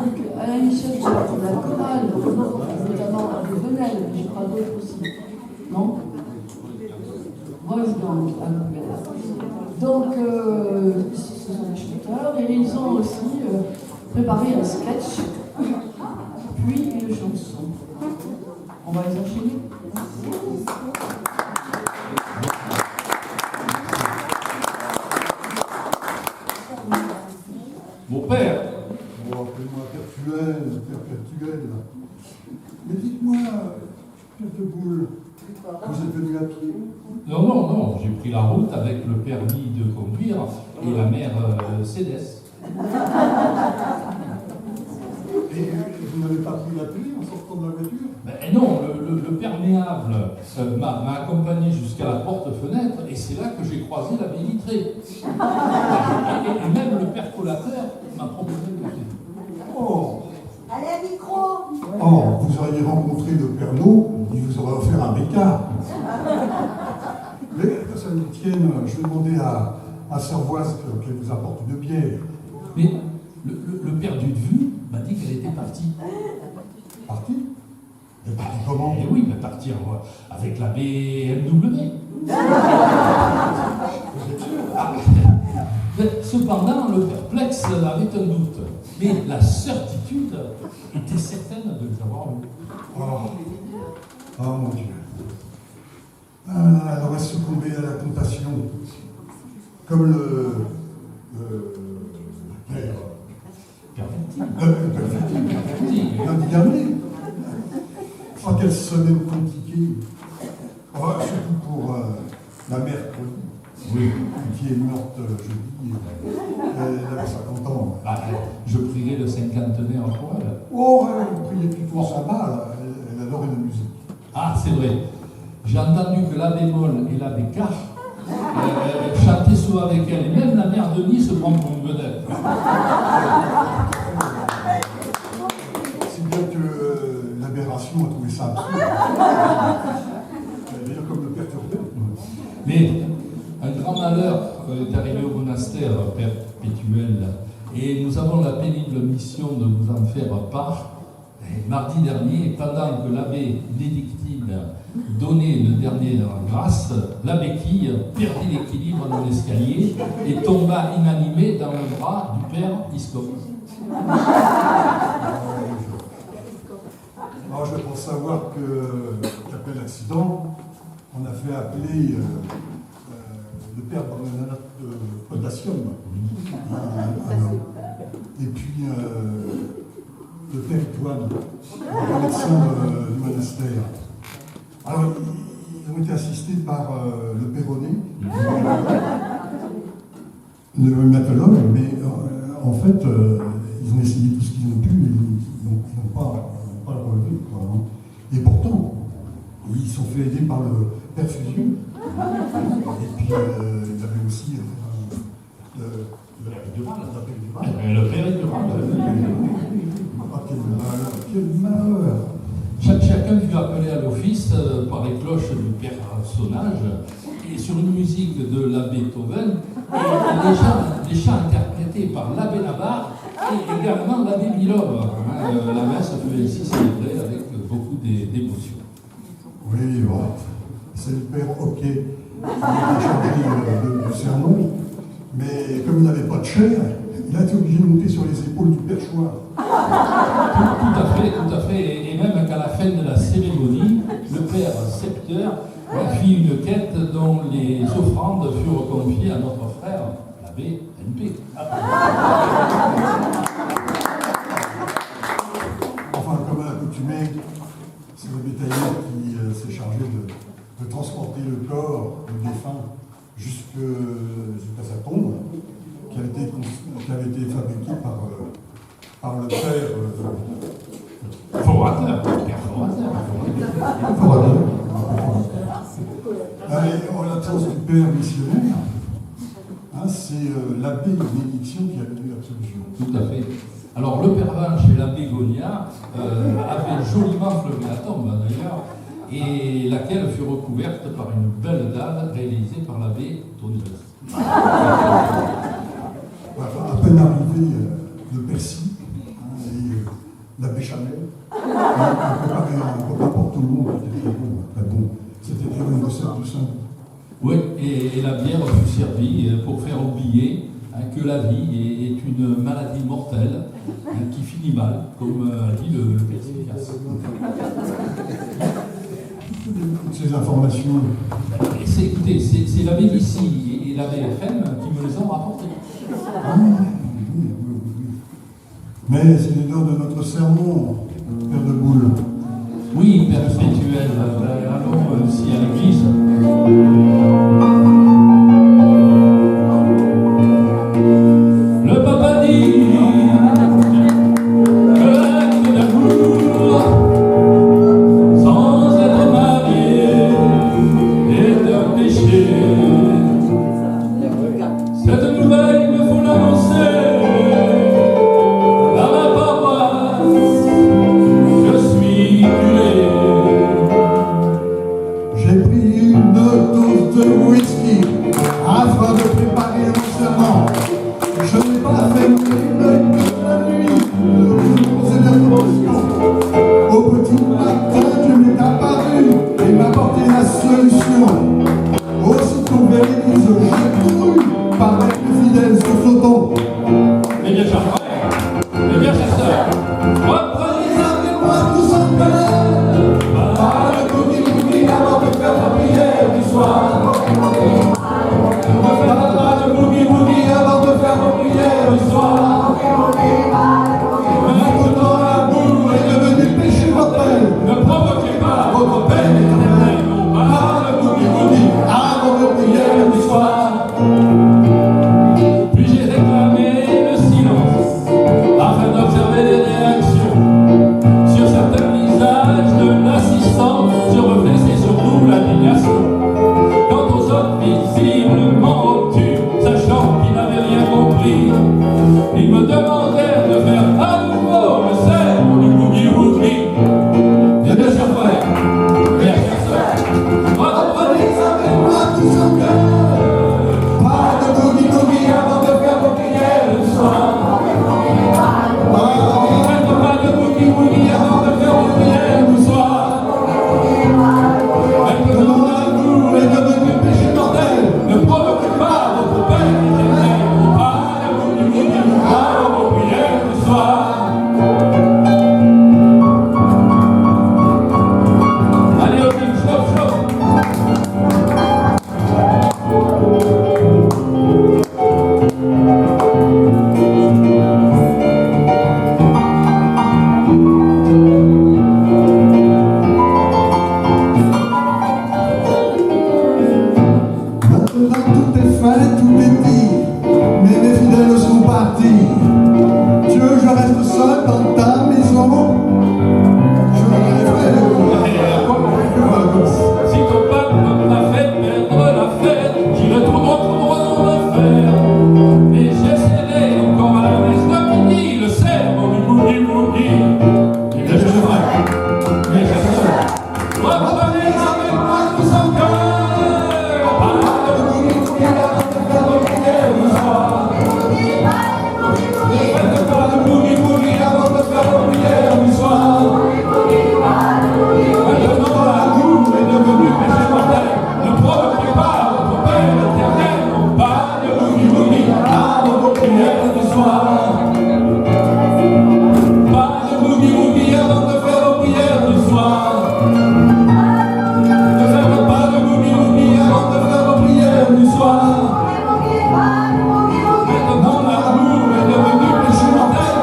donc à l'initiative de la chorale, notamment à Venelle, mais je crois d'autres aussi. Non? Wolfgang à Venelle. Donc, ce sont des chanteurs, et ils ont aussi préparé un sketch, puis une chanson. On va les enchaîner. Mon père. Bon, appelez-moi Père Pertuel. Mais dites-moi, Père de Boule, vous êtes venu à pied? Non, j'ai pris la route avec le permis de conduire et la mère Cédès. Et vous n'avez pas pris la pluie en sortant de la voiture? Ben non, le perméable m'a accompagné jusqu'à la porte-fenêtre et c'est là que j'ai croisé la baie vitrée. Et même le percolateur m'a proposé le café. Oh! Allez, micro! Oh, vous auriez rencontré le Pernod, il vous aurait offert un bécard. Mais que ça nous tienne, je vais demander à Servoise qu'elle vous apporte une bière. Mais le perdu de vue m'a dit qu'elle était partie. Partie? Elle est partie comment? Et oui, mais partir avec la BMW. Vous êtes sûr? Mais cependant, le perplexe avait un doute. Mais la certitude était certaine de les avoir eus. Oh mon Dieu. Elle aurait succombé à la tentation. Comme le père. Perverti. Lundi dernier. Oh, quelle semaine compliquée. Oh, surtout pour la mère Oui. qui est morte jeudi. Elle avait 50 ans. Ah, je prierai le cinquantenaire pour elle. Oh, vous priez plutôt ça va, elle adore la musique. Ah, c'est vrai. J'ai entendu que la bémol et la bécard chantaient souvent avec elle. Et même la mère Denis se prend pour une vedette. Si bien que l'aberration a trouvé ça absurde. D'ailleurs, comme le perturbé. Mais un grand malheur est arrivé au monastère perpétuel. Et nous avons la pénible mission de vous en faire part. Et mardi dernier, pendant que l'abbé Bénédictine donnait le dernier grâce, la béquille perdit l'équilibre dans l'escalier et tomba inanimée dans le bras du père Iscop. Alors, je pense savoir qu'après l'accident, on a fait appeler le père Bernadette Potassium. Et puis le père Antoine, le médecin du monastère. Alors, ils ont été assistés par le Perronnet, le rhumatologue, mais en fait, ils ont essayé tout ce qu'ils ont pu, et ils n'ont pas le relevé. Quoi, hein. Et pourtant, ils sont fait aider par le père Fusion. Et puis, il y avait aussi Le père Durand. Ah, quel malheur! Chacun fut appelé à l'office par les cloches du personnage et sur une musique de l'abbé Beethoven, et les chants interprétés par l'abbé Navarre et également l'abbé Milov. La messe fut ainsi célébrée avec beaucoup d'émotion. Oui, bon, c'est le père Hockey qui a chargé du sermon, mais comme il n'avait pas de chair, il a été obligé de monter sur les épaules du perchoir. Tout à fait. Et même qu'à la fin de la cérémonie, le père Scepteur fit une quête dont les offrandes furent confiées à notre frère, l'abbé NP. Enfin, comme à l'accoutumée, c'est le bétailleur qui s'est chargé de transporter le corps du défunt jusqu'à sa tombe, qui avait été fabriquée par le père Forateur. En l'absence du père missionnaire, c'est l'abbé Bénédiction qui a donné l'absolution. Tout à fait. Alors, le père Vanche et l'abbé Gonia avaient joliment fleuvé la tombe, d'ailleurs, et laquelle fut recouverte par une belle dalle réalisée par l'abbé Tonneuse. À peine arrivé de Percy, et la béchamel. On préparait pour tout le monde, c'était très bon, très bon. C'était une recette du saint. Oui, et la bière fut servie pour faire oublier que la vie est une maladie mortelle qui finit mal, comme a dit le perspicace. Toutes ces informations. Écoutez, c'est la BBC et la BFM qui me les ont rapportées. Ah, oui. Mais c'est l'heure de notre sermon, Père de Boule. Oui, Père Perpétuel, allons aussi à l'église. Le papa dit que l'acte d'amour, sans être marié, est un péché. Cette nouvelle, il me faut l'annoncer dans ma paroisse. Je suis curé. J'ai pris une dose de whisky afin de préparer mon serment. Je n'ai pas fait une toute la nuit. C'est la promotion. Au petit matin, tu m'es apparu et m'as apporté la solution. Aussitôt vers l'église, j'ai couru par les fidèles se flottant. Eh bien, chers frères, eh bien, chers sœurs, reprenez avec moi tous en cœur. Pas le boogie-woogie avant de faire la prière du soir. Pas le boogie-woogie avant de faire la prière du soir. Maintenant la boue est devenue péché mortel. Ne provoquez pas votre peine éternelle. Pas le boogie-woogie avant de prière du soir. Puis j'ai réclamé le silence afin d'observer les réactions. Sur certains visages de l'assistant se reflétait surtout l'indignation. Quant aux autres visiblement obtus, sachant qu'ils n'avaient rien compris, ils me demandèrent de faire à nouveau le serment du boogie-woogie. Et bien, chers frères, bien, chers sœurs, reprenez avec moi tous en cœur. Pas de boogie-woogie avant de faire vos prières le soir. Pas de boogie-woogie avant de faire vos prières le soir. Maintenant l'amour est devenu péché mortel. Ne provoquez pas votre peine éternelle. Pas de boogie-woogie avant vos prières le soir. Allez, ok, stop. Maintenant tout est fait, tout est dit, mais mes fidèles sont partis. Dieu, je reste seul dans ta maison. Je Si ton peuple m'a fait perdre la fête, j'y retourne dans l'enfer. Et j'essaierai encore à la messe de midi le serment du boogie-woogie. Et bien, je ferai. Mais je serai. Reprenez avec moi tous en cœur. Pas de boogie-woogie avant de faire vos prières le soir. Faites pas de boogie-woogie avant de faire vos prières le soir. Maintenant l'amour est devenu péché mortel. Ne provoquez pas votre peine éternelle. Pas de boogie-woogie avant vos prières du soir. Pas de boogie-woogie avant de faire vos prières du soir. Ne faites pas de boogie-woogie avant de faire vos prières du soir. Maintenant l'amour est devenu péché mortel.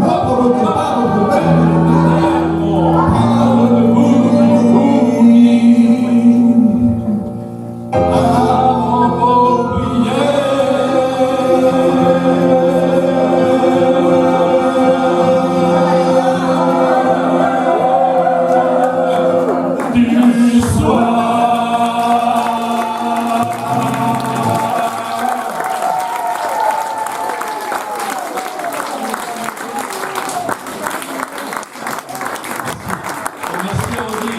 Ne provoquez pas votre peine éternelle. Pas de boogie-woogie avant vos prières du soir. Merci Rodi,